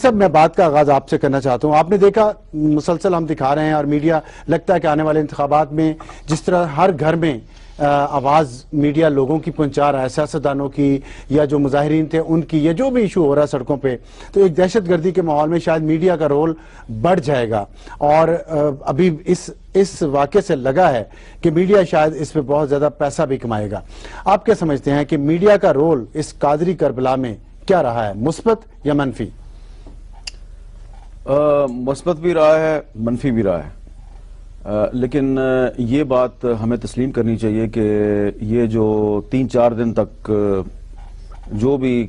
صاحب میں بات کا آغاز آپ سے کرنا چاہتا ہوں. آپ نے دیکھا مسلسل ہم دکھا رہے ہیں اور میڈیا لگتا ہے کہ آنے والے انتخابات میں جس طرح ہر گھر میں آواز میڈیا لوگوں کی پہنچا رہا ہے, سیاستدانوں کی یا جو مظاہرین تھے ان کی, یا جو بھی ایشو ہو رہا ہے سڑکوں پہ, تو ایک دہشت گردی کے ماحول میں شاید میڈیا کا رول بڑھ جائے گا. اور ابھی اس واقعے سے لگا ہے کہ میڈیا شاید اس پہ بہت زیادہ پیسہ بھی کمائے گا. آپ کیا سمجھتے ہیں کہ میڈیا کا رول اس قادری کربلا میں کیا رہا ہے, مثبت یا منفی؟ مثبت بھی رہا ہے, منفی بھی رہا ہے, لیکن یہ بات ہمیں تسلیم کرنی چاہیے کہ یہ جو 3-4 دن تک جو بھی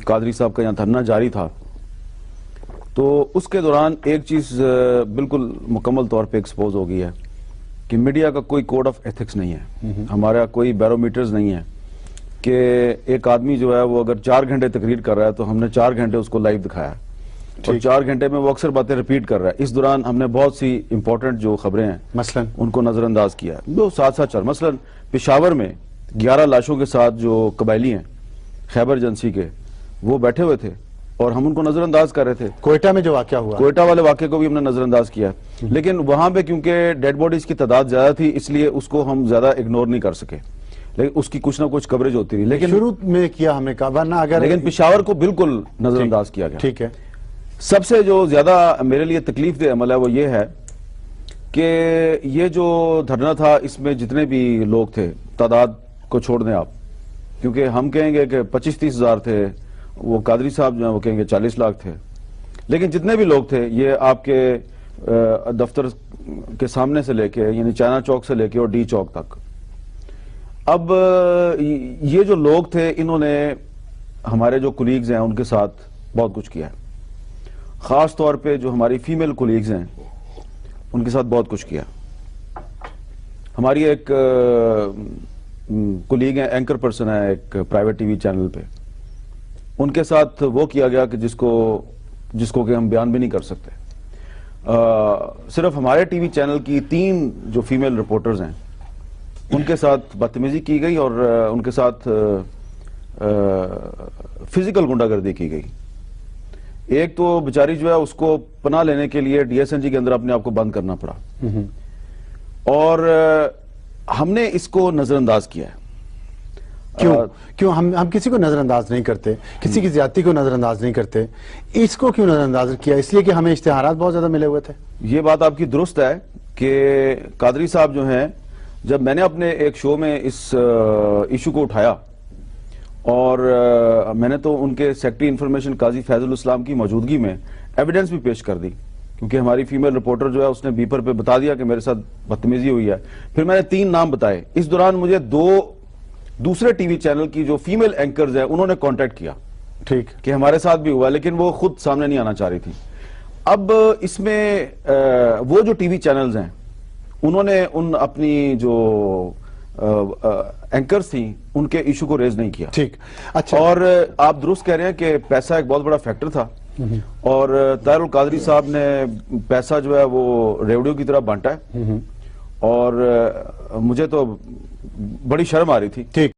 قادری صاحب کا یہاں دھرنا جاری تھا, تو اس کے دوران ایک چیز بالکل مکمل طور پہ ایکسپوز ہو گئی ہے کہ میڈیا کا کوئی کوڈ آف ایتھکس نہیں ہے, ہمارا کوئی بیرومیٹرز نہیں ہے کہ ایک آدمی جو ہے وہ اگر 4 گھنٹے تقریر کر رہا ہے تو ہم نے 4 گھنٹے اس کو لائیو دکھایا, اور 4 گھنٹے میں وہ اکثر باتیں ریپیٹ کر رہا ہے. اس دوران ہم نے بہت سی امپورٹنٹ جو خبریں ہیں مثلا ان کو نظر انداز کیا ہے, وہ ساتھ ساتھ چل. مثلا پشاور میں 11 لاشوں کے ساتھ جو قبائلی ہیں خیبر ایجنسی کے, وہ بیٹھے ہوئے تھے اور ہم ان کو نظر انداز کر رہے تھے. کوئٹہ میں جو واقعہ ہوا, کوئٹہ والے واقعے کو بھی ہم نے نظر انداز کیا, لیکن وہاں پہ کیونکہ ڈیڈ باڈیز کی تعداد زیادہ تھی اس لیے اس کو ہم زیادہ اگنور نہیں کر سکے, لیکن اس کی کچھ نہ کچھ کوریج ہوتی رہی. لیکن شروع میں کیا ہم نے کہا, ورنہ اگر لیکن پشاور کو بالکل نظر انداز کیا گیا. ٹھیک ہے. سب سے جو زیادہ میرے لیے تکلیف دہ عمل ہے وہ یہ ہے کہ یہ جو دھرنا تھا اس میں جتنے بھی لوگ تھے, تعداد کو چھوڑ دیں آپ, کیونکہ ہم کہیں گے کہ 25-30 ہزار تھے, وہ قادری صاحب جو ہیں وہ کہیں گے 40 لاکھ تھے, لیکن جتنے بھی لوگ تھے یہ آپ کے دفتر کے سامنے سے لے کے, یعنی چائنا چوک سے لے کے اور ڈی چوک تک. اب یہ جو لوگ تھے انہوں نے ہمارے جو کولیگز ہیں ان کے ساتھ بہت کچھ کیا ہے, خاص طور پہ جو ہماری فیمیل کولیگز ہیں ان کے ساتھ بہت کچھ کیا. ہماری ایک کولیگ ہیں, اینکر پرسن ہے ایک پرائیویٹ ٹی وی چینل پہ, ان کے ساتھ وہ کیا گیا کہ جس کو کہ ہم بیان بھی نہیں کر سکتے. صرف ہمارے ٹی وی چینل کی 3 جو فیمیل رپورٹرز ہیں ان کے ساتھ بدتمیزی کی گئی اور ان کے ساتھ فزیکل غنڈہ گردی کی گئی. ایک تو بیچاری جو ہے اس کو پناہ لینے کے لیے ڈی ایس این جی کے اندر اپنے آپ کو بند کرنا پڑا, اور ہم نے اس کو نظر انداز کیا ہے. کیوں ہم کسی کو نظر انداز نہیں کرتے, کسی کی زیادتی کو نظر انداز نہیں کرتے, اس کو کیوں نظر انداز کیا؟ اس لیے کہ ہمیں اشتہارات بہت زیادہ ملے ہوئے تھے. یہ بات آپ کی درست ہے کہ قادری صاحب جو ہیں, جب میں نے اپنے ایک شو میں اس ایشو کو اٹھایا اور میں نے تو ان کے سیکرٹری انفارمیشن قاضی فیض الاسلام کی موجودگی میں ایویڈنس بھی پیش کر دی, کیونکہ ہماری فیمیل رپورٹر جو ہے اس نے بیپر پہ بتا دیا کہ میرے ساتھ بدتمیزی ہوئی ہے. پھر میں نے 3 نام بتائے. اس دوران مجھے 2 دوسرے ٹی وی چینل کی جو فیمیل اینکرز ہیں انہوں نے کانٹیکٹ کیا, ٹھیک, کہ ہمارے ساتھ بھی ہوا, لیکن وہ خود سامنے نہیں آنا چاہ رہی تھی. اب اس میں وہ جو ٹی وی چینلز ہیں انہوں نے اپنی جو اینکرز تھیں ان کے ایشو کو ریز نہیں کیا. ٹھیک, اچھا. اور آپ درست کہہ رہے ہیں کہ پیسہ ایک بہت بڑا فیکٹر تھا, اور طاہر القادری صاحب نے پیسہ جو ہے وہ ریوڑیوں کی طرح بانٹا ہے, اور مجھے تو بڑی شرم آ رہی تھی. ٹھیک.